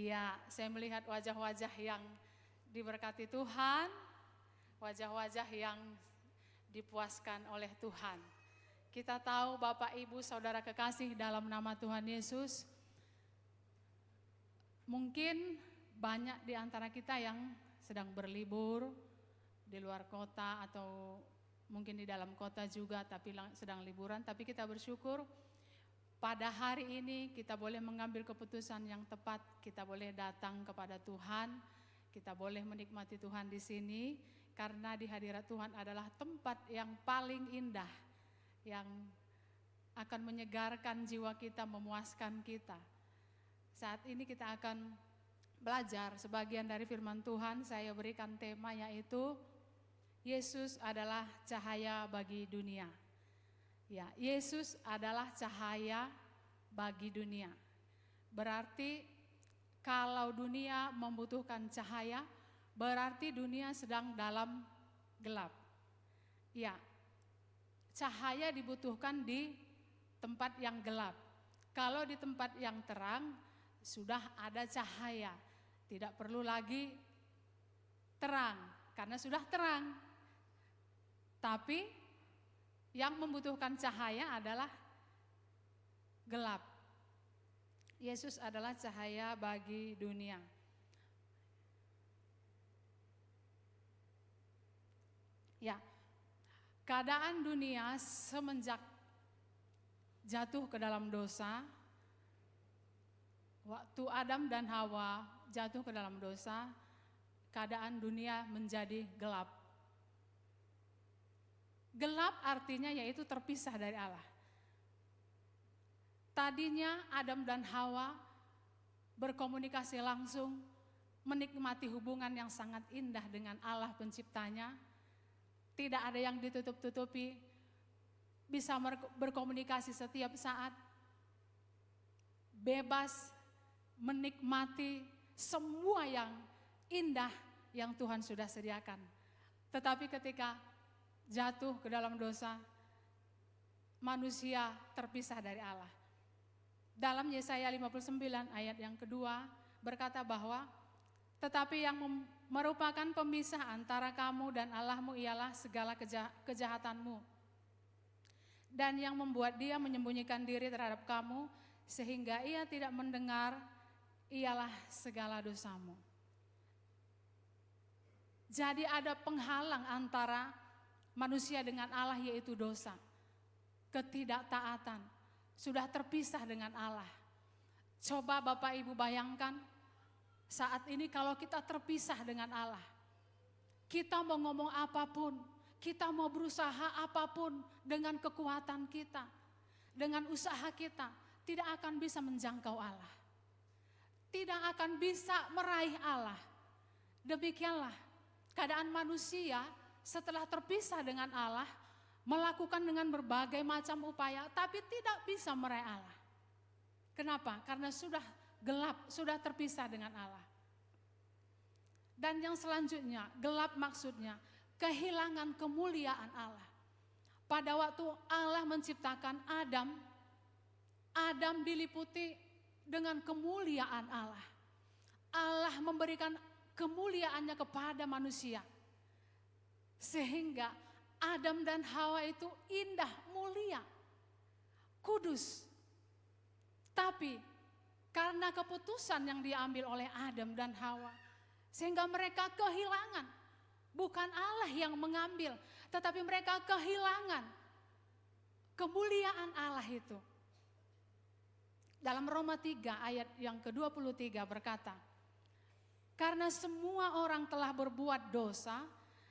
Iya, saya melihat wajah-wajah yang diberkati Tuhan, wajah-wajah yang dipuaskan oleh Tuhan. Kita tahu Bapak Ibu Saudara kekasih dalam nama Tuhan Yesus, mungkin banyak di antara kita yang sedang berlibur di luar kota atau mungkin di dalam kota juga tapi sedang liburan, tapi kita bersyukur pada hari ini kita boleh mengambil keputusan yang tepat, kita boleh datang kepada Tuhan, kita boleh menikmati Tuhan di sini karena di hadirat Tuhan adalah tempat yang paling indah yang akan menyegarkan jiwa kita, memuaskan kita. Saat ini kita akan belajar sebagian dari firman Tuhan. Saya berikan tema yaitu Yesus adalah cahaya bagi dunia. Ya, Yesus adalah cahaya bagi dunia. Berarti kalau dunia membutuhkan cahaya, berarti dunia sedang dalam gelap. Ya, cahaya dibutuhkan di tempat yang gelap. Kalau di tempat yang terang, sudah ada cahaya. Tidak perlu lagi terang, karena sudah terang. Tapi yang membutuhkan cahaya adalah gelap. Yesus adalah cahaya bagi dunia. Ya, keadaan dunia semenjak jatuh ke dalam dosa, waktu Adam dan Hawa jatuh ke dalam dosa, keadaan dunia menjadi gelap. Gelap artinya yaitu terpisah dari Allah. Tadinya Adam dan Hawa berkomunikasi langsung, menikmati hubungan yang sangat indah dengan Allah penciptanya. Tidak ada yang ditutup-tutupi, bisa berkomunikasi setiap saat, bebas menikmati semua yang indah yang Tuhan sudah sediakan. Tetapi ketika jatuh ke dalam dosa, manusia terpisah dari Allah. Dalam Yesaya 59 ayat yang kedua berkata bahwa tetapi yang merupakan pemisah antara kamu dan Allahmu ialah segala kejahatanmu. Dan yang membuat dia menyembunyikan diri terhadap kamu sehingga ia tidak mendengar ialah segala dosamu. Jadi ada penghalang antara manusia dengan Allah yaitu dosa, ketidaktaatan, sudah terpisah dengan Allah. Coba Bapak Ibu bayangkan saat ini kalau kita terpisah dengan Allah, kita mau ngomong apapun, kita mau berusaha apapun dengan kekuatan kita, dengan usaha kita, tidak akan bisa menjangkau Allah. Tidak akan bisa meraih Allah. Demikianlah keadaan manusia setelah terpisah dengan Allah, melakukan dengan berbagai macam upaya, tapi tidak bisa meraih Allah. Kenapa? Karena sudah gelap, sudah terpisah dengan Allah. Dan yang selanjutnya, gelap maksudnya kehilangan kemuliaan Allah. Pada waktu Allah menciptakan Adam, Adam diliputi dengan kemuliaan Allah. Allah memberikan kemuliaannya kepada manusia. Sehingga Adam dan Hawa itu indah, mulia, kudus. Tapi karena keputusan yang diambil oleh Adam dan Hawa, sehingga mereka kehilangan. Bukan Allah yang mengambil, tetapi mereka kehilangan kemuliaan Allah itu. Dalam Roma 3 ayat yang ke-23 berkata, karena semua orang telah berbuat dosa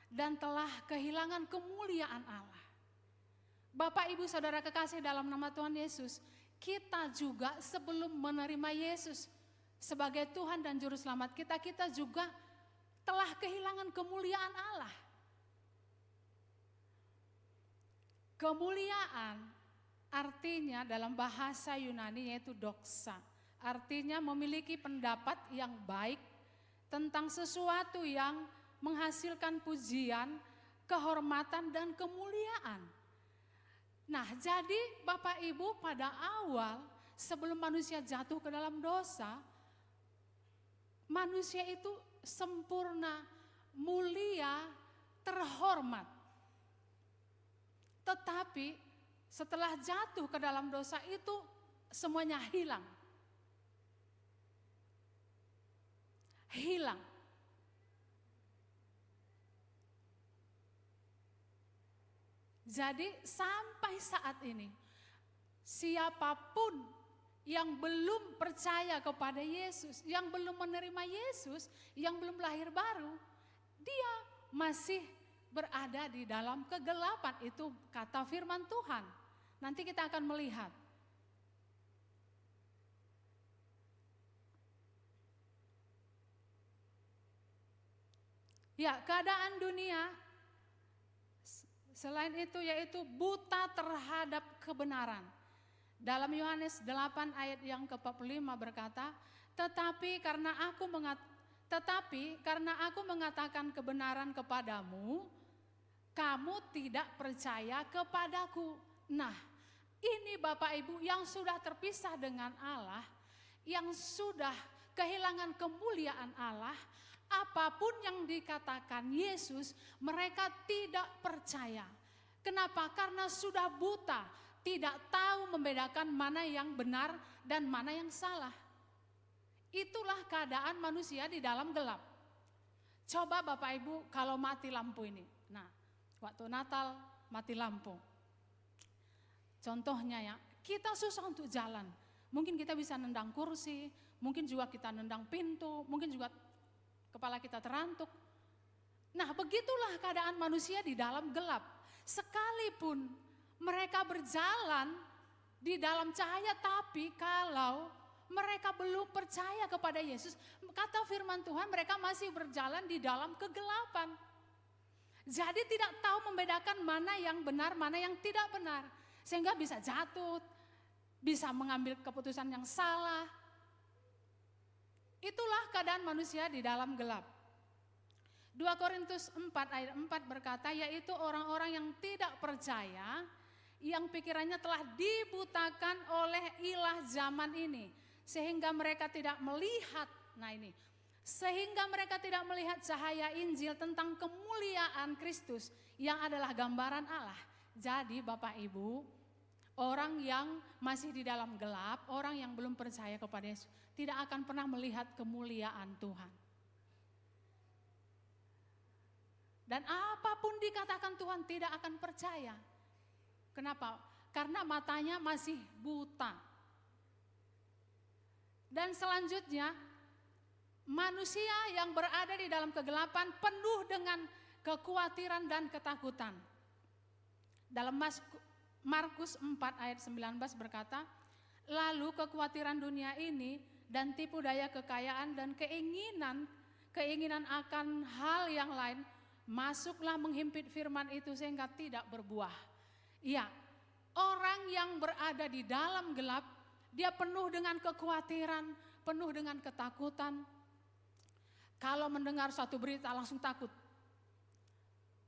dan telah kehilangan kemuliaan Allah. Bapak Ibu Saudara kekasih dalam nama Tuhan Yesus, kita juga sebelum menerima Yesus sebagai Tuhan dan Juru Selamat kita, kita juga telah kehilangan kemuliaan Allah. Kemuliaan artinya dalam bahasa Yunani yaitu doxa. Artinya memiliki pendapat yang baik tentang sesuatu yang menghasilkan pujian, kehormatan dan kemuliaan. Nah, jadi Bapak Ibu pada awal sebelum manusia jatuh ke dalam dosa, manusia itu sempurna, mulia, terhormat. Tetapi setelah jatuh ke dalam dosa itu semuanya hilang. Hilang. Jadi sampai saat ini siapapun yang belum percaya kepada Yesus, yang belum menerima Yesus, yang belum lahir baru, dia masih berada di dalam kegelapan. Itu kata firman Tuhan. Nanti kita akan melihat. Ya, keadaan dunia selain itu yaitu buta terhadap kebenaran. Dalam Yohanes 8 ayat yang ke-45 berkata, tetapi karena aku mengatakan kebenaran kepadamu, kamu tidak percaya kepadaku. Nah, ini Bapak Ibu yang sudah terpisah dengan Allah, yang sudah kehilangan kemuliaan Allah, apapun yang dikatakan Yesus, mereka tidak percaya. Kenapa? Karena sudah buta, tidak tahu membedakan mana yang benar dan mana yang salah. Itulah keadaan manusia di dalam gelap. Coba Bapak Ibu kalau mati lampu ini. Nah, waktu Natal mati lampu. Contohnya ya, kita susah untuk jalan. Mungkin kita bisa nendang kursi, mungkin juga kita nendang pintu, mungkin juga kepala kita terantuk. Nah, begitulah keadaan manusia di dalam gelap. Sekalipun mereka berjalan di dalam cahaya, tapi kalau mereka belum percaya kepada Yesus, kata firman Tuhan, mereka masih berjalan di dalam kegelapan. Jadi tidak tahu membedakan mana yang benar, mana yang tidak benar. Sehingga bisa jatuh, bisa mengambil keputusan yang salah. Itulah keadaan manusia di dalam gelap. 2 Korintus 4 ayat 4 berkata, yaitu orang-orang yang tidak percaya, yang pikirannya telah dibutakan oleh ilah zaman ini, sehingga mereka tidak melihat, sehingga mereka tidak melihat cahaya Injil tentang kemuliaan Kristus yang adalah gambaran Allah. Jadi Bapak Ibu, orang yang masih di dalam gelap, orang yang belum percaya kepada Yesus, tidak akan pernah melihat kemuliaan Tuhan. Dan apapun dikatakan Tuhan tidak akan percaya. Kenapa? Karena matanya masih buta. Dan selanjutnya, manusia yang berada di dalam kegelapan penuh dengan kekhawatiran dan ketakutan. Dalam Markus 4 ayat 19 berkata, lalu kekhawatiran dunia ini dan tipu daya kekayaan dan keinginan akan hal yang lain masuklah menghimpit firman itu sehingga tidak berbuah. Iya, orang yang berada di dalam gelap, dia penuh dengan kekhawatiran, penuh dengan ketakutan. Kalau mendengar suatu berita langsung takut.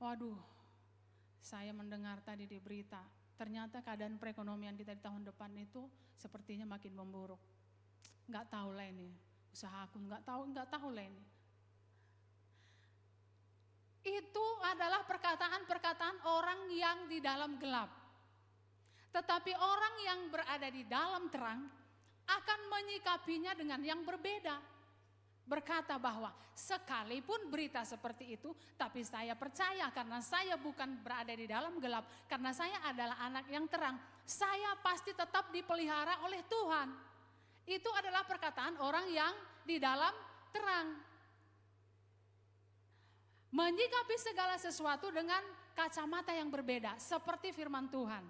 Waduh, saya mendengar tadi di berita, ternyata keadaan perekonomian kita di tahun depan itu sepertinya makin memburuk. Enggak tahu lah ini, usaha aku enggak tahu lah ini. Itu adalah perkataan-perkataan orang yang di dalam gelap. Tetapi orang yang berada di dalam terang akan menyikapinya dengan yang berbeda. Berkata bahwa sekalipun berita seperti itu, tapi saya percaya karena saya bukan berada di dalam gelap, karena saya adalah anak yang terang, saya pasti tetap dipelihara oleh Tuhan. Itu adalah perkataan orang yang di dalam terang. Menyikapi segala sesuatu dengan kacamata yang berbeda, seperti firman Tuhan.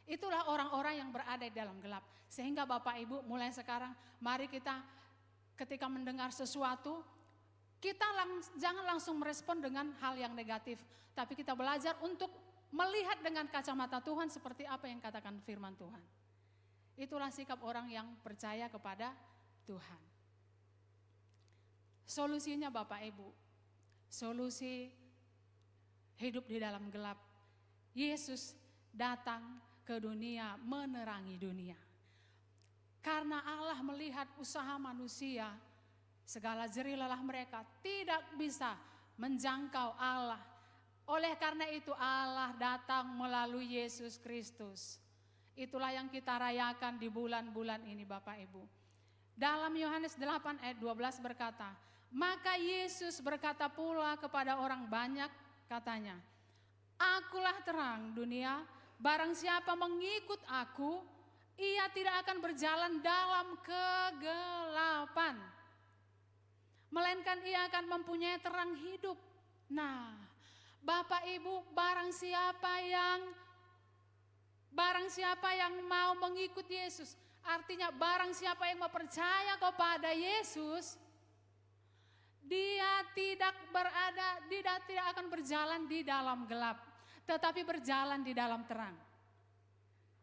Itulah orang-orang yang berada di dalam gelap. Sehingga Bapak Ibu mulai sekarang, mari kita ketika mendengar sesuatu, kita jangan langsung merespon dengan hal yang negatif. Tapi kita belajar untuk melihat dengan kacamata Tuhan seperti apa yang katakan firman Tuhan. Itulah sikap orang yang percaya kepada Tuhan. Solusinya Bapak Ibu, solusi hidup di dalam gelap. Yesus datang ke dunia menerangi dunia. Karena Allah melihat usaha manusia Segala jerih lelah mereka tidak bisa menjangkau Allah. Oleh karena itu Allah datang melalui Yesus Kristus. Itulah yang kita rayakan di bulan-bulan ini Bapak Ibu. Dalam Yohanes 8 ayat 12 berkata, maka Yesus berkata pula kepada orang banyak, katanya, Akulah terang dunia, barang siapa mengikut aku, ia tidak akan berjalan dalam kegelapan, melainkan ia akan mempunyai terang hidup. Nah, Bapak Ibu, barang siapa yang mau mengikut Yesus, artinya barang siapa yang mau percaya kepada Yesus, dia tidak akan berjalan di dalam gelap, tetapi berjalan di dalam terang.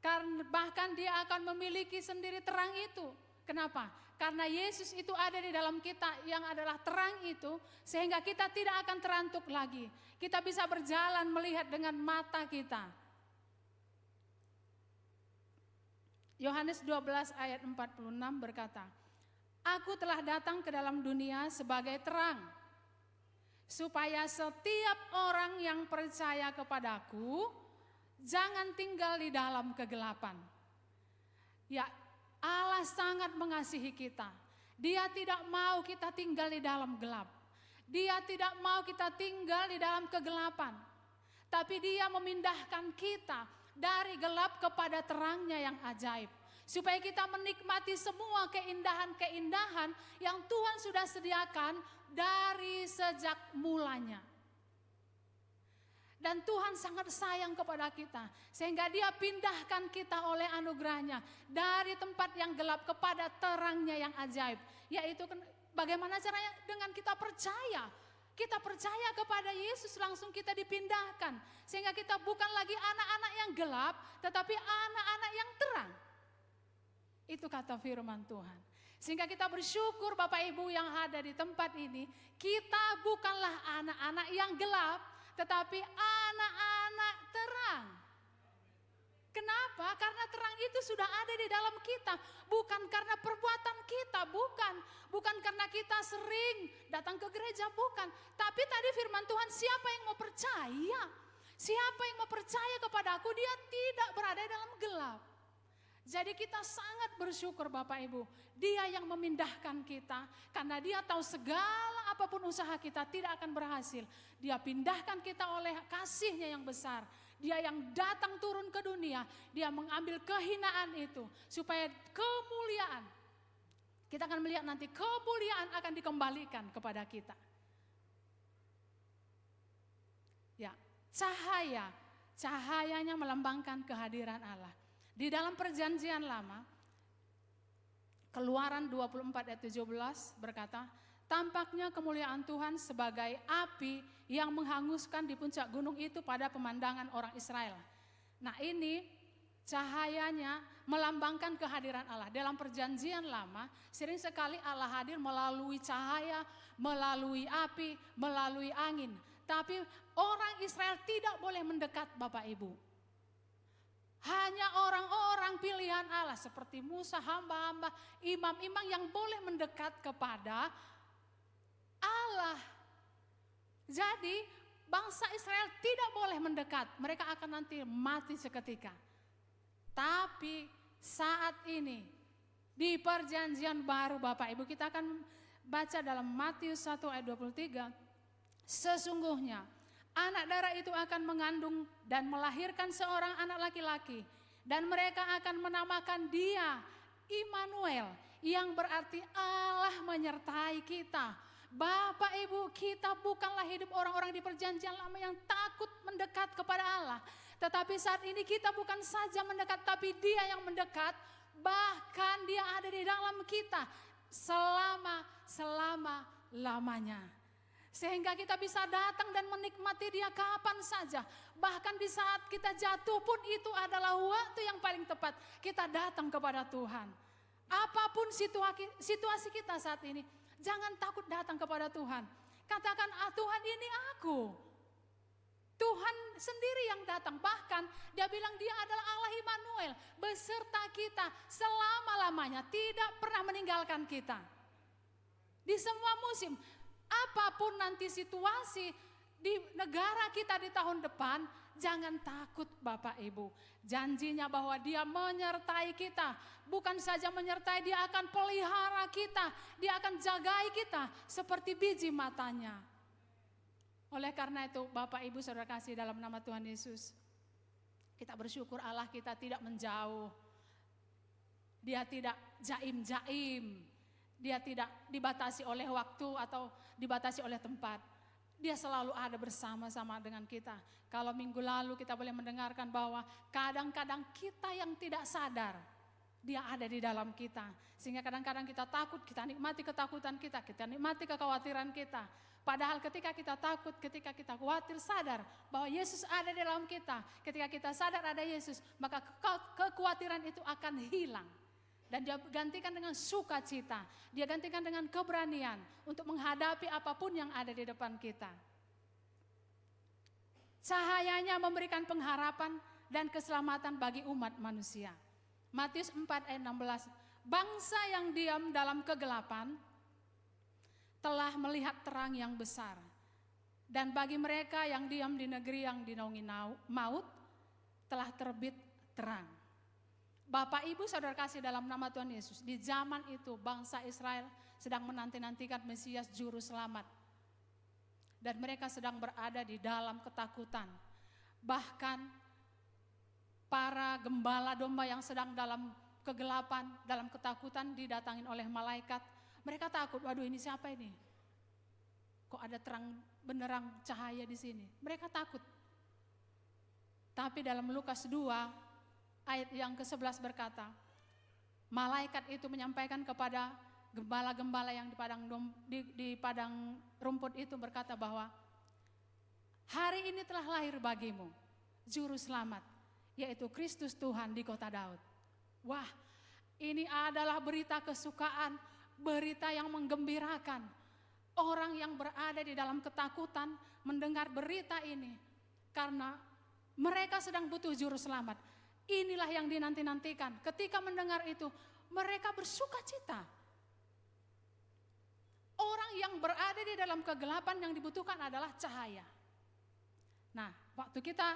Karena bahkan dia akan memiliki sendiri terang itu. Kenapa? Karena Yesus itu ada di dalam kita yang adalah terang itu, sehingga kita tidak akan terantuk lagi. Kita bisa berjalan melihat dengan mata kita. Yohanes 12 ayat 46 berkata, Aku telah datang ke dalam dunia sebagai terang, supaya setiap orang yang percaya kepadaku jangan tinggal di dalam kegelapan. Ya, Allah sangat mengasihi kita. Dia tidak mau kita tinggal di dalam gelap. Dia tidak mau kita tinggal di dalam kegelapan. Tapi dia memindahkan kita dari gelap kepada terangnya yang ajaib. Supaya kita menikmati semua keindahan-keindahan yang Tuhan sudah sediakan dari sejak mulanya. Dan Tuhan sangat sayang kepada kita, sehingga dia pindahkan kita oleh anugerahnya dari tempat yang gelap kepada terangnya yang ajaib. Yaitu bagaimana caranya? Dengan kita percaya. Kita percaya kepada Yesus, langsung kita dipindahkan. Sehingga kita bukan lagi anak-anak yang gelap, tetapi anak-anak yang terang. Itu kata firman Tuhan. Sehingga kita bersyukur Bapak Ibu yang ada di tempat ini, kita bukanlah anak-anak yang gelap, tetapi anak-anak terang. Kenapa? Karena terang itu sudah ada di dalam kita. Bukan karena perbuatan kita, bukan karena kita sering datang ke gereja, bukan. Tapi tadi firman Tuhan, siapa yang mau percaya? Siapa yang mau percaya kepada aku, dia tidak berada dalam gelap. Jadi kita sangat bersyukur Bapak Ibu, dia yang memindahkan kita, karena dia tahu segala apapun usaha kita tidak akan berhasil. Dia pindahkan kita oleh kasihnya yang besar. Dia yang datang turun ke dunia, dia mengambil kehinaan itu, supaya kemuliaan, kita akan melihat nanti kemuliaan akan dikembalikan kepada kita. Ya, cahayanya melambangkan kehadiran Allah. Di dalam perjanjian lama, Keluaran 24 ayat 17 berkata, tampaknya kemuliaan Tuhan sebagai api yang menghanguskan di puncak gunung itu pada pemandangan orang Israel. Nah ini cahayanya melambangkan kehadiran Allah. Dalam perjanjian lama, sering sekali Allah hadir melalui cahaya, melalui api, melalui angin. Tapi orang Israel tidak boleh mendekat Bapak Ibu. Hanya orang-orang pilihan Allah seperti Musa, hamba-hamba, imam-imam yang boleh mendekat kepada Allah. Jadi bangsa Israel tidak boleh mendekat, mereka akan nanti mati seketika. Tapi saat ini di perjanjian baru Bapak Ibu, kita akan baca dalam Matius 1 ayat 23. Sesungguhnya anak darah itu akan mengandung dan melahirkan seorang anak laki-laki, dan mereka akan menamakan dia Immanuel, yang berarti Allah menyertai kita. Bapak Ibu, kita bukanlah hidup orang-orang di perjanjian lama yang takut mendekat kepada Allah. Tetapi saat ini kita bukan saja mendekat, tapi dia yang mendekat, bahkan dia ada di dalam kita selama-lamanya. Sehingga kita bisa datang dan menikmati dia kapan saja. Bahkan di saat kita jatuh pun itu adalah waktu yang paling tepat kita datang kepada Tuhan. Apapun situasi kita saat ini, jangan takut datang kepada Tuhan. Katakan, Tuhan ini aku. Tuhan sendiri yang datang. Bahkan dia bilang dia adalah Allah Immanuel, beserta kita selama-lamanya, tidak pernah meninggalkan kita. Di semua musim, apapun nanti situasi di negara kita di tahun depan, jangan takut Bapak Ibu. Janjinya bahwa Dia menyertai kita. Bukan saja menyertai, Dia akan pelihara kita. Dia akan jagai kita seperti biji matanya. Oleh karena itu Bapak Ibu saudara kasih dalam nama Tuhan Yesus, kita bersyukur Allah kita tidak menjauh. Dia tidak jaim-jaim. Dia tidak dibatasi oleh waktu atau dibatasi oleh tempat. Dia selalu ada bersama-sama dengan kita. Kalau minggu lalu kita boleh mendengarkan bahwa kadang-kadang kita yang tidak sadar, Dia ada di dalam kita. Sehingga kadang-kadang kita takut, kita nikmati ketakutan kita nikmati kekhawatiran kita. Padahal ketika kita takut, ketika kita khawatir, sadar bahwa Yesus ada di dalam kita. Ketika kita sadar ada Yesus, maka kekhawatiran itu akan hilang. Dan Dia gantikan dengan sukacita. Dia gantikan dengan keberanian untuk menghadapi apapun yang ada di depan kita. Cahayanya memberikan pengharapan dan keselamatan bagi umat manusia. Matius 4 ayat 16. Bangsa yang diam dalam kegelapan telah melihat terang yang besar. Dan bagi mereka yang diam di negeri yang dinaungi maut telah terbit terang. Bapak Ibu saudara kasih dalam nama Tuhan Yesus, di zaman itu bangsa Israel sedang menanti-nantikan Mesias juru selamat. Dan mereka sedang berada di dalam ketakutan. Bahkan para gembala domba yang sedang dalam kegelapan, dalam ketakutan didatangin oleh malaikat. Mereka takut, waduh ini siapa ini? Kok ada terang benderang cahaya di sini? Mereka takut. Tapi dalam Lukas 2 ayat yang ke-11 berkata, malaikat itu menyampaikan kepada gembala-gembala yang di padang rumput itu berkata bahwa hari ini telah lahir bagimu juru selamat, yaitu Kristus Tuhan di kota Daud. Wah, ini adalah berita kesukaan, berita yang menggembirakan. Orang yang berada di dalam ketakutan mendengar berita ini karena mereka sedang butuh juru selamat. Inilah yang dinanti-nantikan. Ketika mendengar itu, mereka bersuka cita. Orang yang berada di dalam kegelapan yang dibutuhkan adalah cahaya. Nah, waktu kita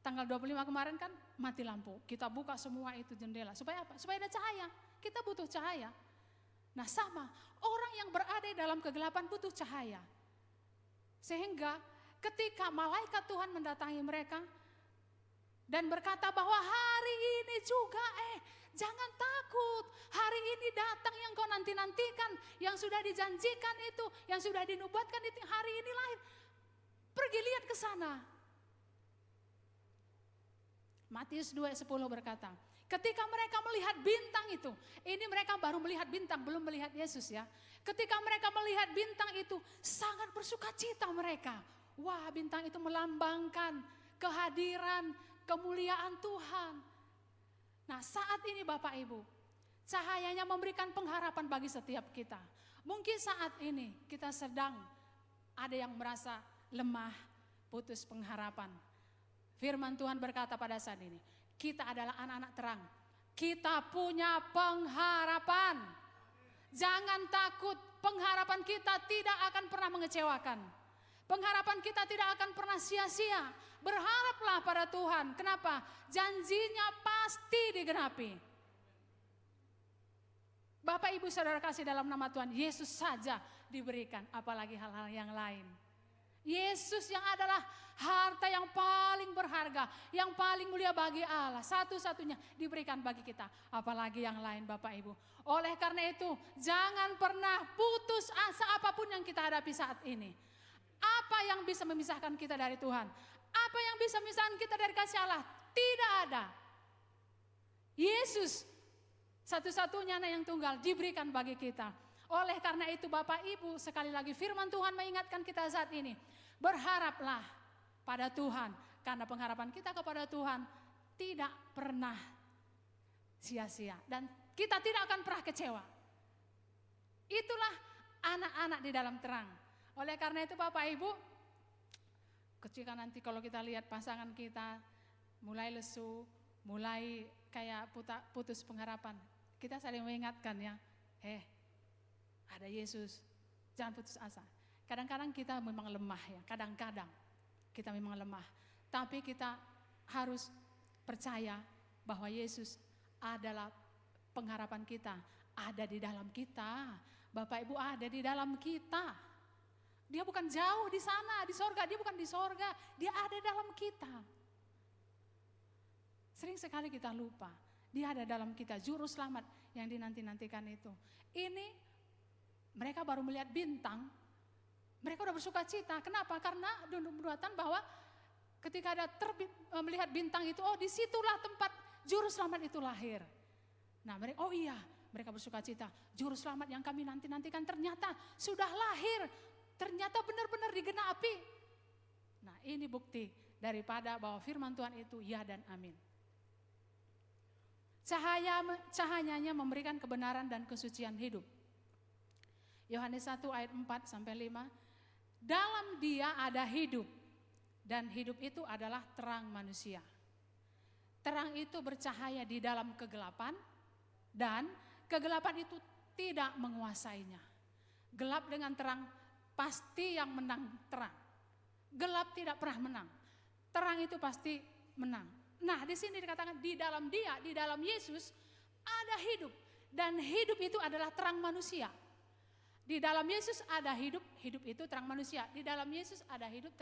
tanggal 25 kemarin kan mati lampu. Kita buka semua itu jendela. Supaya apa? Supaya ada cahaya. Kita butuh cahaya. Nah sama, orang yang berada di dalam kegelapan butuh cahaya. Sehingga ketika malaikat Tuhan mendatangi mereka, dan berkata bahwa hari ini juga jangan takut. Hari ini datang yang kau nanti-nantikan, yang sudah dijanjikan itu, yang sudah dinubuatkan itu, hari ini lahir. Pergi lihat ke sana. Matius 2:10 berkata, ketika mereka melihat bintang itu, ini mereka baru melihat bintang, belum melihat Yesus ya. Ketika mereka melihat bintang itu, sangat bersukacita mereka. Wah, bintang itu melambangkan kehadiran, kemuliaan Tuhan. Nah saat ini Bapak Ibu, cahayanya memberikan pengharapan bagi setiap kita. Mungkin saat ini kita sedang ada yang merasa lemah, putus pengharapan. Firman Tuhan berkata pada saat ini, kita adalah anak-anak terang. Kita punya pengharapan. Jangan takut, pengharapan kita tidak akan pernah mengecewakan. Pengharapan kita tidak akan pernah sia-sia. Berharaplah pada Tuhan. Kenapa? Janjinya pasti digenapi. Bapak Ibu saudara kasih dalam nama Tuhan, Yesus saja diberikan, apalagi hal-hal yang lain. Yesus yang adalah harta yang paling berharga, yang paling mulia bagi Allah, satu-satunya diberikan bagi kita, apalagi yang lain Bapak Ibu. Oleh karena itu, jangan pernah putus asa apapun yang kita hadapi saat ini. Apa yang bisa memisahkan kita dari Tuhan? Apa yang bisa memisahkan kita dari kasih Allah? Tidak ada. Yesus satu-satunya anak yang tunggal diberikan bagi kita. Oleh karena itu Bapak Ibu, sekali lagi firman Tuhan mengingatkan kita saat ini. Berharaplah pada Tuhan. Karena pengharapan kita kepada Tuhan tidak pernah sia-sia. Dan kita tidak akan pernah kecewa. Itulah anak-anak di dalam terang. Oleh karena itu Bapak Ibu, ketika nanti kalau kita lihat pasangan kita mulai lesu, mulai kayak putus pengharapan, kita saling mengingatkan ya, Ada Yesus, jangan putus asa. Kadang-kadang kita memang lemah ya, kadang-kadang kita memang lemah. Tapi kita harus percaya bahwa Yesus adalah pengharapan kita, ada di dalam kita. Bapak Ibu, ada di dalam kita. Dia bukan jauh di sana, di sorga. Dia bukan di sorga, dia ada dalam kita. Sering sekali kita lupa, dia ada dalam kita, juru selamat yang dinanti-nantikan itu. Ini mereka baru melihat bintang, mereka udah bersuka cita. Kenapa? Karena nubuatan bahwa ketika ada melihat bintang itu, oh disitulah tempat juru selamat itu lahir. Nah mereka, oh iya, mereka bersuka cita. Juru selamat yang kami nanti-nantikan ternyata sudah lahir. Ternyata benar-benar digenapi. Nah ini bukti daripada bahwa firman Tuhan itu ya dan amin. Cahayanya memberikan kebenaran dan kesucian hidup. Yohanes 1 ayat 4-5. Dalam dia ada hidup. Dan hidup itu adalah terang manusia. Terang itu bercahaya di dalam kegelapan. Dan kegelapan itu tidak menguasainya. Gelap dengan terang pasti yang menang terang. Gelap tidak pernah menang. Terang itu pasti menang. Nah di sini dikatakan di dalam dia, di dalam Yesus ada hidup. Dan hidup itu adalah terang manusia. Di dalam Yesus ada hidup, hidup itu terang manusia. Di dalam Yesus ada hidup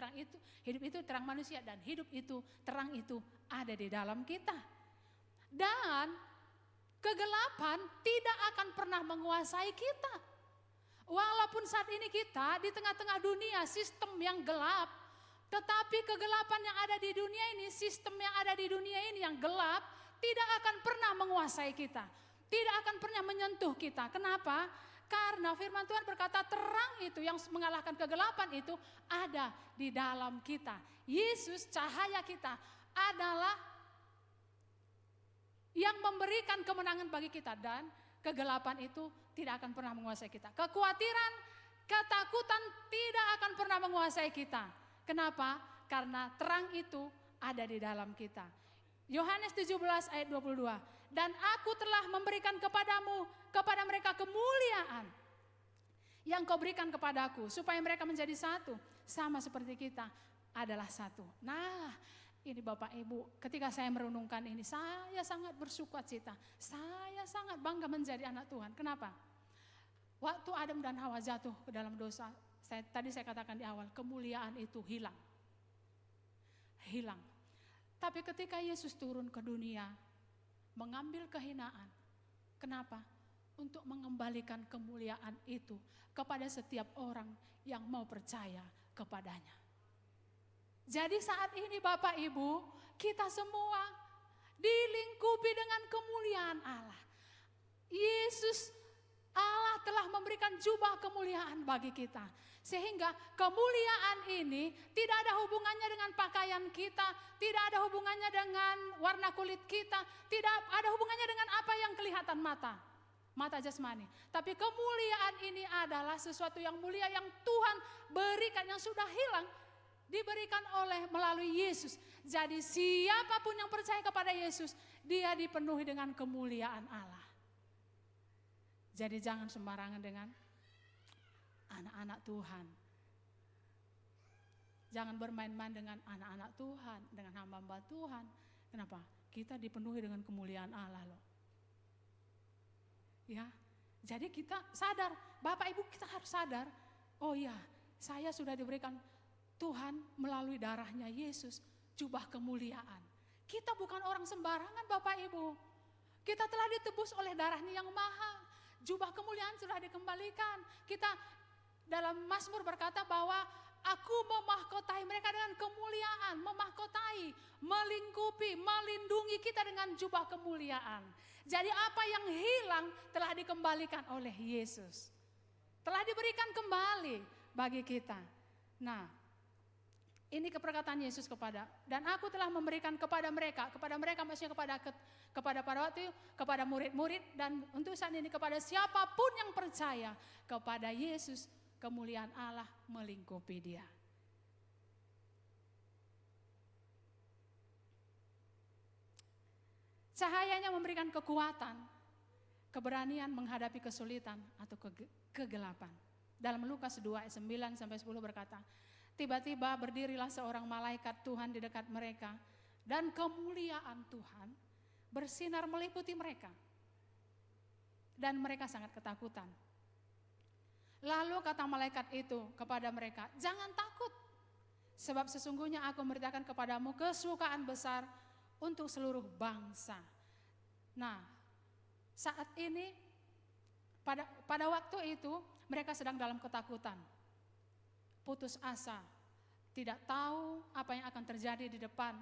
itu terang manusia. Dan hidup itu, terang itu ada di dalam kita. Dan kegelapan tidak akan pernah menguasai kita. Walaupun saat ini kita di tengah-tengah dunia sistem yang gelap, tetapi kegelapan yang ada di dunia ini, sistem yang ada di dunia ini yang gelap, tidak akan pernah menguasai kita. Tidak akan pernah menyentuh kita. Kenapa? Karena firman Tuhan berkata terang itu yang mengalahkan kegelapan itu ada di dalam kita. Yesus cahaya kita adalah yang memberikan kemenangan bagi kita dan kegelapan itu tidak akan pernah menguasai kita. Kekhawatiran, ketakutan tidak akan pernah menguasai kita. Kenapa? Karena terang itu ada di dalam kita. Yohanes 17 ayat 22. Dan aku telah memberikan kepada mereka kemuliaan yang kau berikan kepadaku, supaya mereka menjadi satu, sama seperti kita adalah satu. Nah, ini Bapak Ibu, ketika saya merenungkan ini, saya sangat bersuka cita. Saya sangat bangga menjadi anak Tuhan. Kenapa? Waktu Adam dan Hawa jatuh ke dalam dosa, tadi saya katakan di awal, kemuliaan itu hilang. Hilang. Tapi ketika Yesus turun ke dunia, mengambil kehinaan. Kenapa? Untuk mengembalikan kemuliaan itu kepada setiap orang yang mau percaya kepadanya. Jadi saat ini Bapak Ibu, kita semua dilingkupi dengan kemuliaan Allah. Yesus Allah telah memberikan jubah kemuliaan bagi kita. Sehingga kemuliaan ini tidak ada hubungannya dengan pakaian kita, tidak ada hubungannya dengan warna kulit kita, tidak ada hubungannya dengan apa yang kelihatan mata jasmani. Tapi kemuliaan ini adalah sesuatu yang mulia yang Tuhan berikan, yang sudah hilang, diberikan melalui Yesus. Jadi siapapun yang percaya kepada Yesus, dia dipenuhi dengan kemuliaan Allah. Jadi jangan sembarangan dengan anak-anak Tuhan. Jangan bermain-main dengan anak-anak Tuhan, dengan hamba-hamba Tuhan. Kenapa? Kita dipenuhi dengan kemuliaan Allah loh. Ya, jadi kita sadar, Bapak Ibu kita harus sadar, oh ya, saya sudah diberikan Tuhan melalui darahnya Yesus, jubah kemuliaan. Kita bukan orang sembarangan Bapak Ibu. Kita telah ditebus oleh darahnya yang mahal. Jubah kemuliaan sudah dikembalikan. Kita dalam Mazmur berkata bahwa aku memahkotai mereka dengan kemuliaan. Memahkotai, melingkupi, melindungi kita dengan jubah kemuliaan. Jadi apa yang hilang telah dikembalikan oleh Yesus. Telah diberikan kembali bagi kita. Nah, ini perkataan Yesus dan aku telah memberikan kepada mereka maksudnya kepada para waktu, kepada murid-murid dan untuk saat ini kepada siapapun yang percaya kepada Yesus, kemuliaan Allah melingkupi dia. Cahayanya memberikan kekuatan keberanian menghadapi kesulitan atau kegelapan. Dalam Lukas 2 ayat 9 sampai 10 berkata, tiba-tiba berdirilah seorang malaikat Tuhan di dekat mereka dan kemuliaan Tuhan bersinar meliputi mereka. Dan mereka sangat ketakutan. Lalu kata malaikat itu kepada mereka, jangan takut, sebab sesungguhnya aku memberitakan kepadamu kesukaan besar untuk seluruh bangsa. Nah, saat ini pada waktu itu mereka sedang dalam ketakutan, putus asa, tidak tahu apa yang akan terjadi di depan,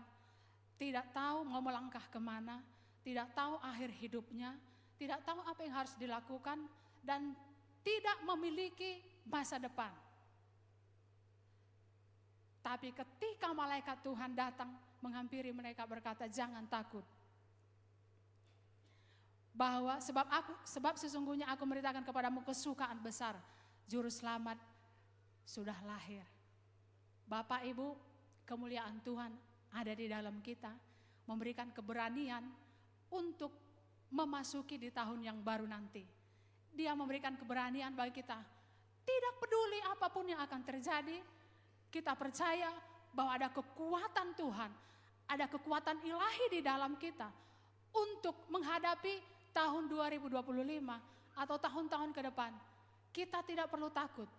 tidak tahu mau melangkah kemana, tidak tahu akhir hidupnya, tidak tahu apa yang harus dilakukan, dan tidak memiliki masa depan. Tapi ketika malaikat Tuhan datang menghampiri mereka berkata, jangan takut. Bahwa sebab sesungguhnya aku memberitakan kepadamu kesukaan besar, juru selamat sudah lahir. Bapak Ibu, kemuliaan Tuhan ada di dalam kita, memberikan keberanian untuk memasuki di tahun yang baru nanti. Dia memberikan keberanian bagi kita, tidak peduli apapun yang akan terjadi, kita percaya bahwa ada kekuatan Tuhan, ada kekuatan ilahi di dalam kita untuk menghadapi tahun 2025 atau tahun-tahun ke depan. Kita tidak perlu takut.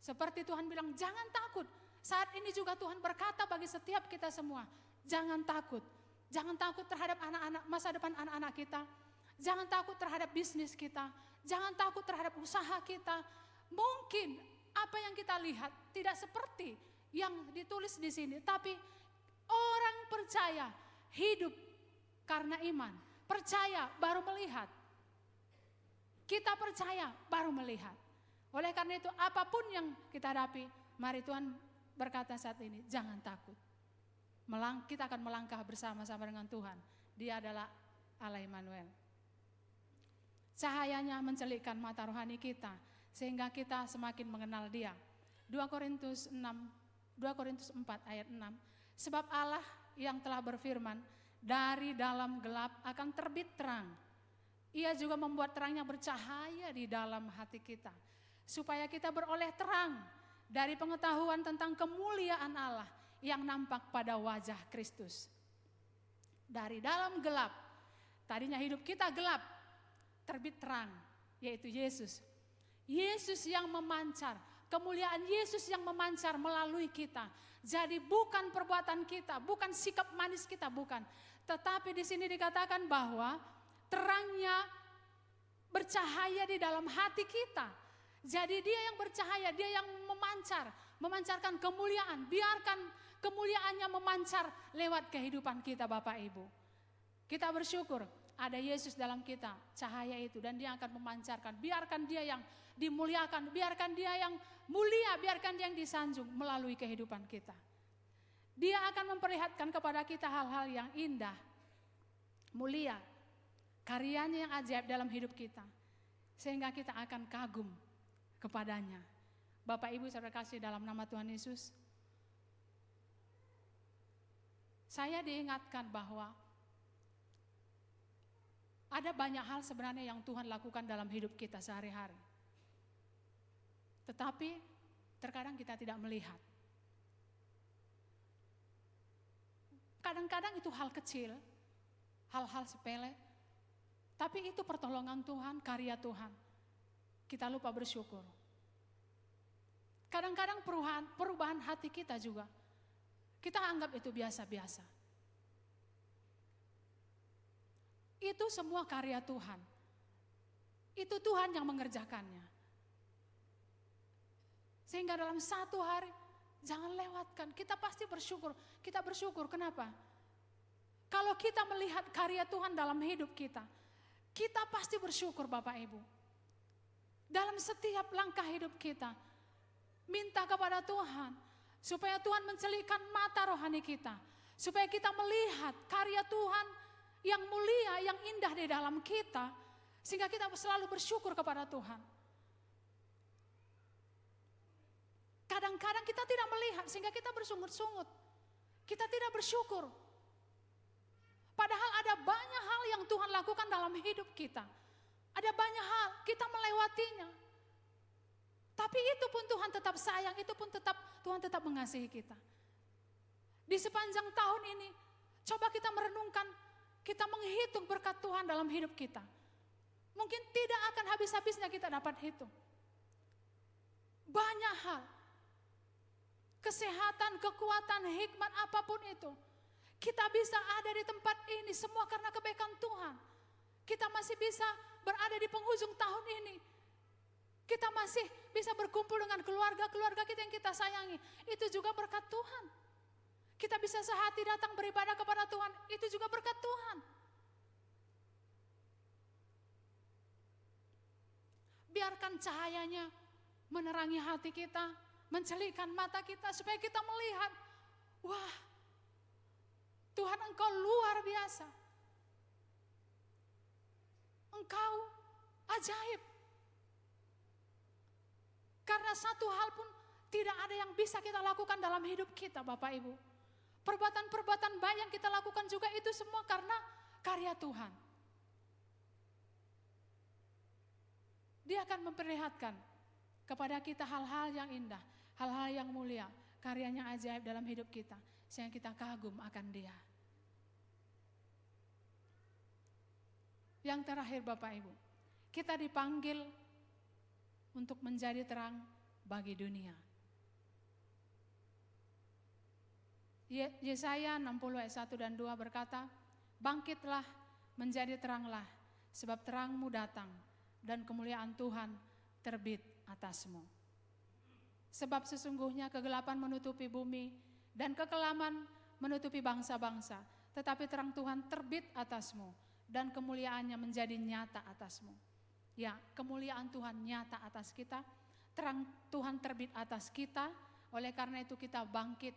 Seperti Tuhan bilang, jangan takut. Saat ini juga Tuhan berkata bagi setiap kita semua, jangan takut. Jangan takut terhadap anak-anak, masa depan anak-anak kita. Jangan takut terhadap bisnis kita. Jangan takut terhadap usaha kita. Mungkin apa yang kita lihat tidak seperti yang ditulis di sini, tapi orang percaya hidup karena iman. Percaya baru melihat. Kita percaya baru melihat. Oleh karena itu apapun yang kita hadapi, mari Tuhan berkata saat ini, jangan takut. Kita akan melangkah bersama-sama dengan Tuhan. Dia adalah Allah Immanuel. Cahayanya mencelikkan mata rohani kita sehingga kita semakin mengenal Dia. 2 Korintus 4 ayat 6. Sebab Allah yang telah berfirman, dari dalam gelap akan terbit terang. Ia juga membuat terangnya bercahaya di dalam hati kita, supaya kita beroleh terang dari pengetahuan tentang kemuliaan Allah yang nampak pada wajah Kristus. Dari dalam gelap, tadinya hidup kita gelap, terbit terang, yaitu Yesus. Yesus yang memancar, kemuliaan Yesus yang memancar melalui kita. Jadi bukan perbuatan kita, bukan sikap manis kita, bukan. Tetapi di sini dikatakan bahwa terangnya bercahaya di dalam hati kita. Jadi Dia yang bercahaya, Dia yang memancarkan kemuliaan. Biarkan kemuliaannya memancar lewat kehidupan kita, Bapak Ibu. Kita bersyukur ada Yesus dalam kita, cahaya itu, dan Dia akan memancarkan. Biarkan Dia yang dimuliakan, biarkan Dia yang mulia, biarkan Dia yang disanjung melalui kehidupan kita. Dia akan memperlihatkan kepada kita hal-hal yang indah, mulia, karyanya yang ajaib dalam hidup kita, sehingga kita akan kagum kepadanya. Bapak Ibu saya kasih dalam nama Tuhan Yesus, saya diingatkan bahwa ada banyak hal sebenarnya yang Tuhan lakukan dalam hidup kita sehari-hari. Tetapi terkadang kita tidak melihat. Kadang-kadang itu hal kecil, hal-hal sepele, tapi itu pertolongan Tuhan, karya Tuhan. Kita lupa bersyukur. Kadang-kadang perubahan hati kita juga, kita anggap itu biasa-biasa. Itu semua karya Tuhan. Itu Tuhan yang mengerjakannya. Sehingga dalam satu hari, jangan lewatkan. Kita pasti bersyukur. Kita bersyukur, kenapa? Kalau kita melihat karya Tuhan dalam hidup kita, kita pasti bersyukur Bapak Ibu. Dalam setiap langkah hidup kita, minta kepada Tuhan, supaya Tuhan mencelikkan mata rohani kita. Supaya kita melihat karya Tuhan yang mulia, yang indah di dalam kita, sehingga kita selalu bersyukur kepada Tuhan. Kadang-kadang kita tidak melihat sehingga kita bersungut-sungut. Kita tidak bersyukur. Padahal ada banyak hal yang Tuhan lakukan dalam hidup kita. Ada banyak hal kita melewatinya. Tapi itu pun Tuhan tetap sayang, itu pun Tuhan tetap mengasihi kita. Di sepanjang tahun ini, coba kita merenungkan, kita menghitung berkat Tuhan dalam hidup kita. Mungkin tidak akan habis-habisnya kita dapat hitung. Banyak hal, kesehatan, kekuatan, hikmat, apapun itu. Kita bisa ada di tempat ini semua karena kebaikan Tuhan. Kita masih bisa berada di penghujung tahun ini. Kita masih bisa berkumpul dengan keluarga-keluarga kita yang kita sayangi. Itu juga berkat Tuhan. Kita bisa sehati datang beribadah kepada Tuhan. Itu juga berkat Tuhan. Biarkan cahayanya menerangi hati kita, mencelikkan mata kita supaya kita melihat, wah, Tuhan Engkau luar biasa. Engkau ajaib. Karena satu hal pun tidak ada yang bisa kita lakukan dalam hidup kita, Bapak Ibu. Perbuatan-perbuatan baik yang kita lakukan juga itu semua karena karya Tuhan. Dia akan memperlihatkan kepada kita hal-hal yang indah, hal-hal yang mulia, karyanya ajaib dalam hidup kita, sehingga kita kagum akan Dia. Yang terakhir Bapak Ibu, kita dipanggil untuk menjadi terang bagi dunia. Yesaya 60 ayat 1 dan 2 berkata, bangkitlah menjadi teranglah, sebab terangmu datang dan kemuliaan Tuhan terbit atasmu. Sebab sesungguhnya kegelapan menutupi bumi dan kekelaman menutupi bangsa-bangsa, tetapi terang Tuhan terbit atasmu dan kemuliaannya menjadi nyata atasmu. Ya, kemuliaan Tuhan nyata atas kita, terang Tuhan terbit atas kita, oleh karena itu kita bangkit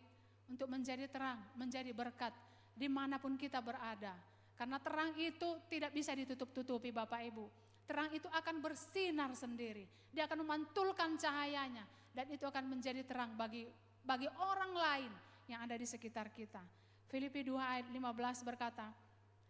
untuk menjadi terang, menjadi berkat dimanapun kita berada. Karena terang itu tidak bisa ditutup-tutupi Bapak Ibu. Terang itu akan bersinar sendiri, dia akan memantulkan cahayanya, dan itu akan menjadi terang bagi orang lain yang ada di sekitar kita. Filipi 2 ayat 15 berkata,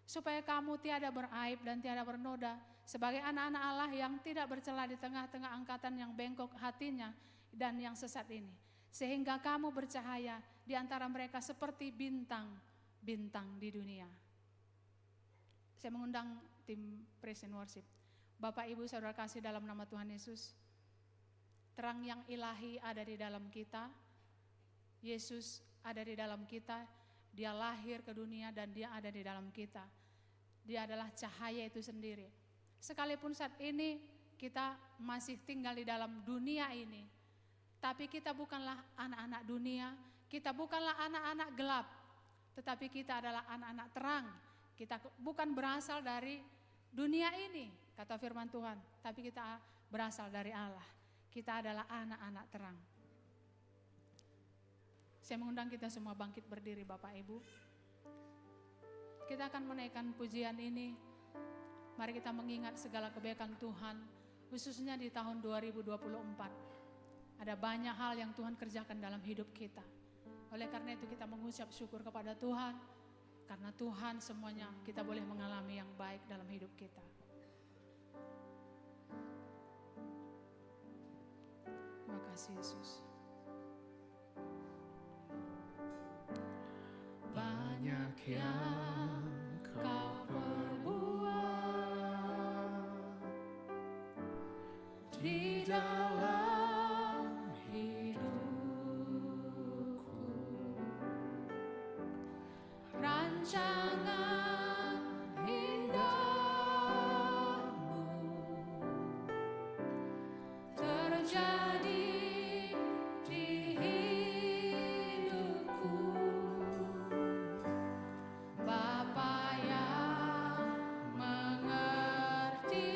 supaya kamu tiada beraib dan tiada bernoda, sebagai anak-anak Allah yang tidak bercela di tengah-tengah angkatan yang bengkok hatinya dan yang sesat ini. Sehingga kamu bercahaya di antara mereka seperti bintang-bintang di dunia. Saya mengundang tim Praise and Worship. Bapak Ibu Saudara kasih dalam nama Tuhan Yesus, terang yang ilahi ada di dalam kita. Yesus ada di dalam kita, Dia lahir ke dunia dan Dia ada di dalam kita. Dia adalah cahaya itu sendiri. Sekalipun saat ini kita masih tinggal di dalam dunia ini, tapi kita bukanlah anak-anak dunia, kita bukanlah anak-anak gelap, tetapi kita adalah anak-anak terang. Kita bukan berasal dari dunia ini, kata firman Tuhan, tapi kita berasal dari Allah. Kita adalah anak-anak terang. Saya mengundang kita semua bangkit berdiri Bapak Ibu. Kita akan menaikkan pujian ini. Mari kita mengingat segala kebaikan Tuhan, khususnya di tahun 2024. Ada banyak hal yang Tuhan kerjakan dalam hidup kita. Oleh karena itu kita mengucap syukur kepada Tuhan, karena Tuhan semuanya kita boleh mengalami yang baik dalam hidup kita. Terima kasih Yesus. Banyak yang Kau perbuat di dalam hidupku, rancangan indahmu terjadi di hidupku. Bapa yang mengerti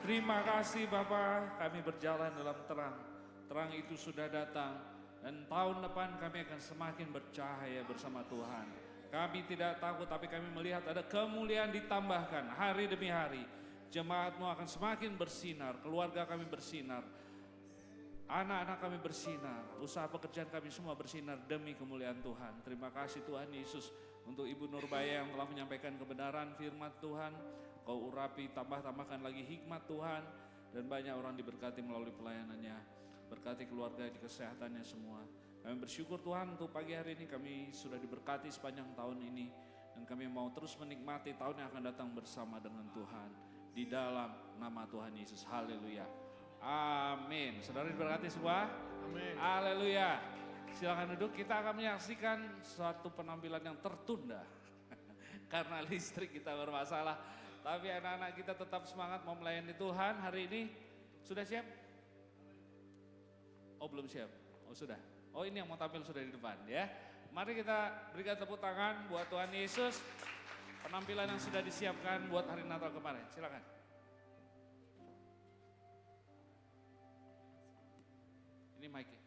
Terima kasih Bapa, kami berjalan dalam terang. Terang itu sudah datang dan tahun depan kami akan semakin bercahaya bersama Tuhan. Kami tidak takut tapi kami melihat ada kemuliaan ditambahkan hari demi hari. Jemaat-Mu akan semakin bersinar, keluarga kami bersinar. Anak-anak kami bersinar, usaha pekerjaan kami semua bersinar demi kemuliaan Tuhan. Terima kasih Tuhan Yesus untuk Ibu Nurbaya yang telah menyampaikan kebenaran firman Tuhan. Kau urapi, tambahkan lagi hikmat Tuhan. Dan banyak orang diberkati melalui pelayanannya. Berkati keluarga di kesehatannya semua. Kami bersyukur Tuhan untuk pagi hari ini kami sudah diberkati sepanjang tahun ini. Dan kami mau terus menikmati tahun yang akan datang bersama dengan Tuhan. Di dalam nama Tuhan Yesus. Haleluya. Amin. Saudara diberkati semua. Amin. Haleluya. Silakan duduk, kita akan menyaksikan suatu penampilan yang tertunda. Karena listrik kita bermasalah. Tapi anak-anak kita tetap semangat mau melayani Tuhan hari ini. Sudah siap? Oh belum siap? Oh sudah. Oh ini yang mau tampil sudah di depan ya. Mari kita berikan tepuk tangan buat Tuhan Yesus. Penampilan yang sudah disiapkan buat hari Natal kemarin. Silakan. Ini mic-nya.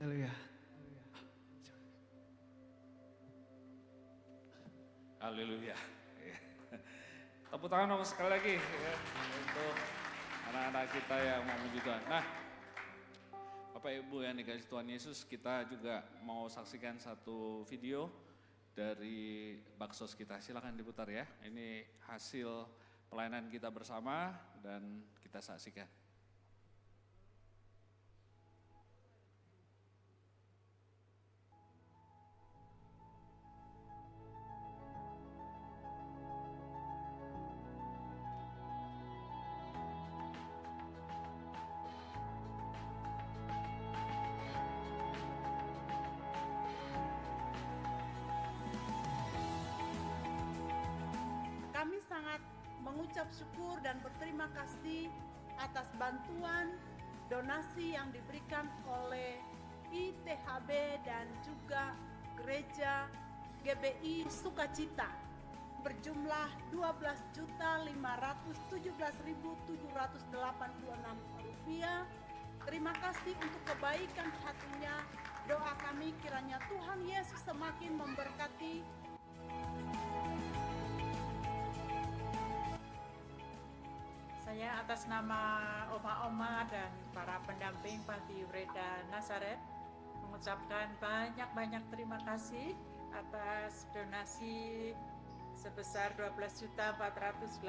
Haleluya. Haleluya. Tepuk tangan dong sekali lagi ya, untuk anak-anak kita yang mau memuji Tuhan. Nah, Bapak Ibu yang dikasih Tuhan Yesus, kita juga mau saksikan satu video dari Baksos kita. Silakan diputar ya. Ini hasil pelayanan kita bersama dan kita saksikan. mengucap syukur dan berterima kasih atas bantuan donasi yang diberikan oleh ITHB dan juga Gereja GBI Sukacita berjumlah Rp12.517.786. Terima kasih untuk kebaikan hatinya. Doa kami kiranya Tuhan Yesus semakin memberkati. Saya atas nama Oma-Oma dan para pendamping Panti Breda Nazaret mengucapkan banyak-banyak terima kasih atas donasi sebesar 12.485.342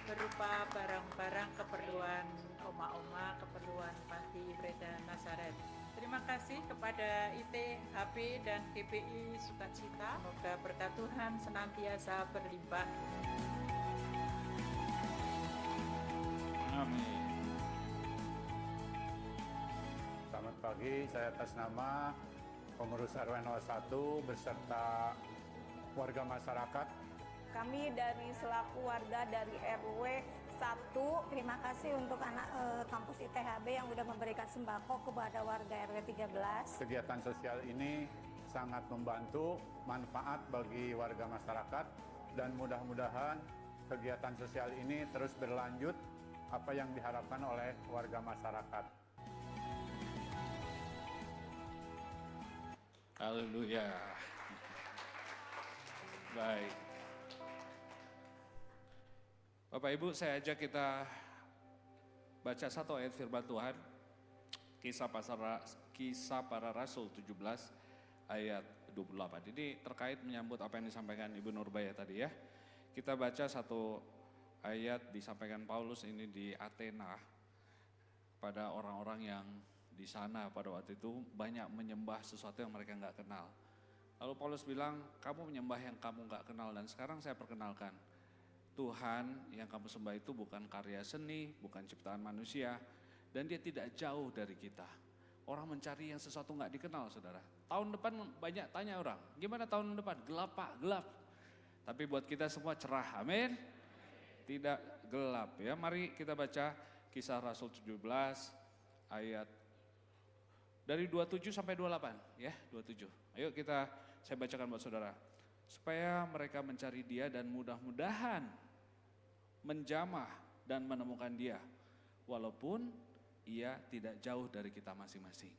berupa barang-barang keperluan Oma-Oma, keperluan Panti Breda Nazaret. Terima kasih kepada ITHB dan GBI Sukacita. Semoga berkat Tuhan senantiasa berlimpah. Amin. Selamat pagi, saya atas nama pengurus RW 01 beserta warga masyarakat. Kami dari selaku warga dari RW 1, terima kasih untuk anak kampus ITHB yang sudah memberikan sembako kepada warga RW 13. Kegiatan sosial ini sangat membantu, manfaat bagi warga masyarakat, dan mudah-mudahan kegiatan sosial ini terus berlanjut apa yang diharapkan oleh warga masyarakat. Haleluya. Baik. Bapak Ibu, saya ajak kita baca satu ayat firman Tuhan. Kisah Para Rasul 17 ayat 28. Ini terkait menyambut apa yang disampaikan Ibu Nurbaya tadi ya. Kita baca satu ayat disampaikan Paulus ini di Athena pada orang-orang yang di sana pada waktu itu banyak menyembah sesuatu yang mereka nggak kenal. Lalu Paulus bilang, kamu menyembah yang kamu nggak kenal, dan sekarang saya perkenalkan. Tuhan yang kamu sembah itu bukan karya seni, bukan ciptaan manusia, dan dia tidak jauh dari kita. Orang mencari yang sesuatu nggak dikenal, saudara. Tahun depan banyak tanya orang, gimana tahun depan? Gelap Pak, gelap. Tapi buat kita semua cerah, amin. Tidak gelap ya. Mari kita baca Kisah Rasul 17 ayat dari 27 sampai 28 ya, 27. Ayo saya bacakan buat saudara. Supaya mereka mencari dia dan mudah-mudahan menjamah dan menemukan dia, walaupun ia tidak jauh dari kita masing-masing.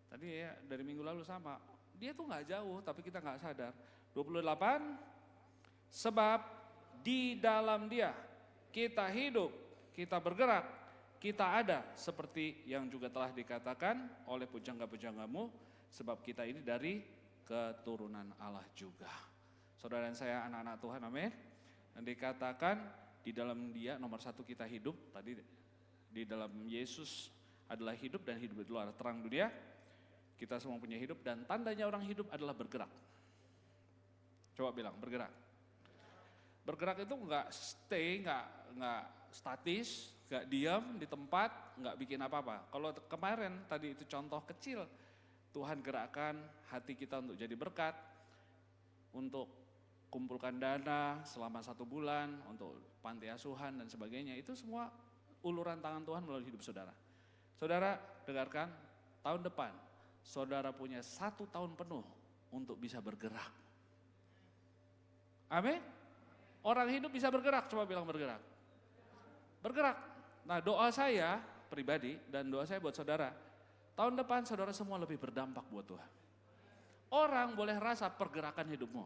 Tadi ya dari minggu lalu sama, dia tuh nggak jauh tapi kita nggak sadar. 28, sebab di dalam dia kita hidup, kita bergerak, kita ada, seperti yang juga telah dikatakan oleh pujangga-pujanggamu, sebab kita ini dari keturunan Allah juga. Saudara dan saya anak-anak Tuhan, amin. Dan dikatakan di dalam dia nomor satu kita hidup, tadi di dalam Yesus adalah hidup dan hidup itu adalah terang dunia. Kita semua punya hidup dan tandanya orang hidup adalah bergerak. Coba bilang bergerak. Bergerak itu enggak stay, enggak statis, enggak diam di tempat, enggak bikin apa-apa. Kalau kemarin tadi itu contoh kecil, Tuhan gerakkan hati kita untuk jadi berkat, untuk kumpulkan dana selama 1 bulan, untuk panti asuhan dan sebagainya. Itu semua uluran tangan Tuhan melalui hidup saudara. Saudara dengarkan, tahun depan saudara punya 1 tahun penuh untuk bisa bergerak. Amin. Orang hidup bisa bergerak, coba bilang bergerak. Bergerak. Nah doa saya pribadi dan doa saya buat saudara, tahun depan saudara semua lebih berdampak buat Tuhan. Orang boleh rasa pergerakan hidupmu,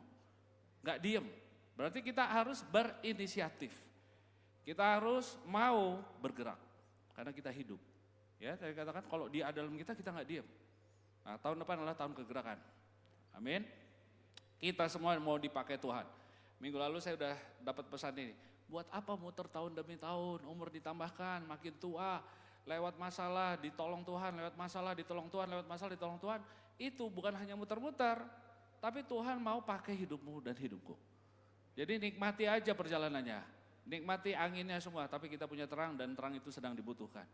gak diem. Berarti kita harus berinisiatif. Kita harus mau bergerak, karena kita hidup. Ya, saya katakan kalau dia dalam kita gak diem. Nah tahun depan adalah tahun kegerakan. Amin. Kita semua mau dipakai Tuhan. Minggu lalu saya udah dapat pesan ini. Buat apa muter tahun demi tahun, umur ditambahkan, makin tua, lewat masalah ditolong Tuhan, lewat masalah ditolong Tuhan, lewat masalah ditolong Tuhan. Itu bukan hanya muter-muter, tapi Tuhan mau pakai hidupmu dan hidupku. Jadi nikmati aja perjalanannya, nikmati anginnya semua, tapi kita punya terang dan terang itu sedang dibutuhkan.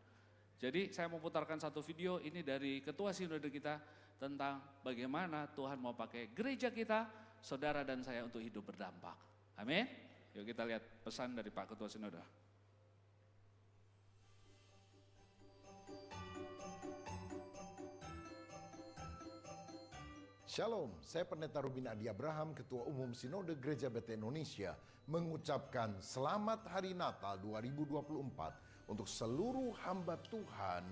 Jadi saya mau putarkan satu video ini dari Ketua Sinode kita tentang bagaimana Tuhan mau pakai gereja kita saudara dan saya untuk hidup berdampak. Amin. Yuk kita lihat pesan dari Pak Ketua Sinode. Shalom, saya Pendeta Rubin Adi Abraham, Ketua Umum Sinode Gereja BT Indonesia, mengucapkan Selamat Hari Natal 2024 untuk seluruh hamba Tuhan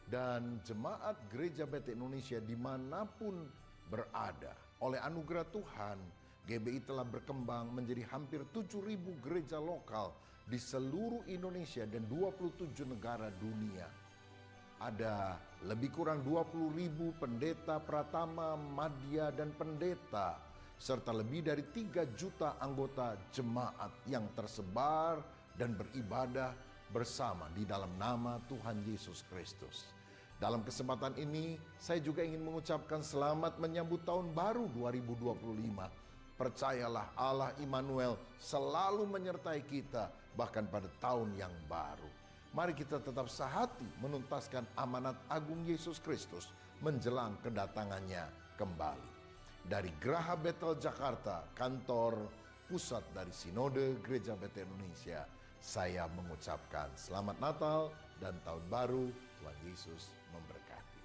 dan jemaat Gereja BT Indonesia dimanapun berada. Oleh anugerah Tuhan, GBI telah berkembang menjadi hampir 7.000 gereja lokal di seluruh Indonesia dan 27 negara dunia. Ada lebih kurang 20.000 pendeta pratama, madya, dan pendeta, serta lebih dari 3 juta anggota jemaat yang tersebar dan beribadah bersama di dalam nama Tuhan Yesus Kristus. Dalam kesempatan ini, saya juga ingin mengucapkan selamat menyambut tahun baru 2025. Percayalah, Allah Immanuel selalu menyertai kita bahkan pada tahun yang baru. Mari kita tetap sehati menuntaskan amanat agung Yesus Kristus menjelang kedatangannya kembali. Dari Geraha Betel Jakarta, kantor pusat dari Sinode Gereja BT Indonesia, saya mengucapkan Selamat Natal dan Tahun Baru. Tuhan Yesus memberkati.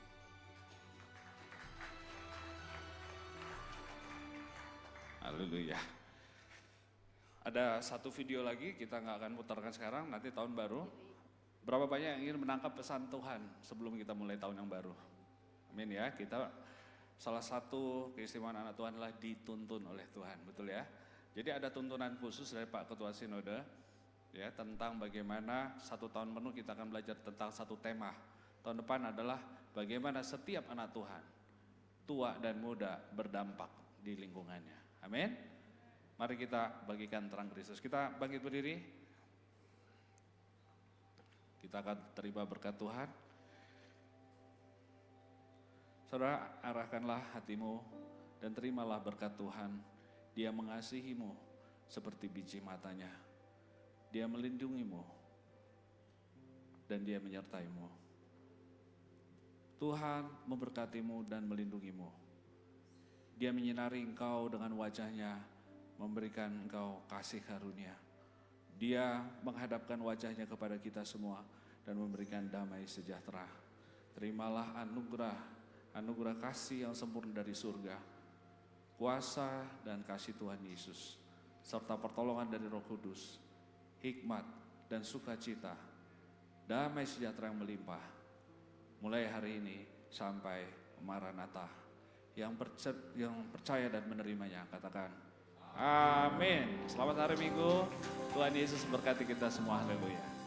Haleluya. Ada satu video lagi, kita nggak akan putarkan sekarang, nanti tahun baru. Berapa banyak yang ingin menangkap pesan Tuhan sebelum kita mulai tahun yang baru? Amin ya, kita salah satu keistimewaan anak Tuhan adalah dituntun oleh Tuhan, betul ya? Jadi ada tuntunan khusus dari Pak Ketua Sinode ya tentang bagaimana 1 tahun penuh kita akan belajar tentang satu tema. Tahun depan adalah bagaimana setiap anak Tuhan, tua dan muda, berdampak di lingkungannya. Amin. Mari kita bagikan terang Kristus. Kita bangkit berdiri. Kita akan terima berkat Tuhan. Saudara, arahkanlah hatimu dan terimalah berkat Tuhan. Dia mengasihimu seperti biji matanya. Dia melindungimu dan dia menyertaimu. Tuhan memberkatimu dan melindungimu. Dia menyinari engkau dengan wajahnya, memberikan engkau kasih karunia. Dia menghadapkan wajahnya kepada kita semua dan memberikan damai sejahtera. Terimalah anugerah kasih yang sempurna dari surga, kuasa dan kasih Tuhan Yesus, serta pertolongan dari Roh Kudus, hikmat dan sukacita, damai sejahtera yang melimpah, mulai hari ini sampai Maranatha. Yang percaya dan menerimanya, katakan amin. Selamat hari Minggu. Tuhan Yesus berkati kita semua. Haleluya.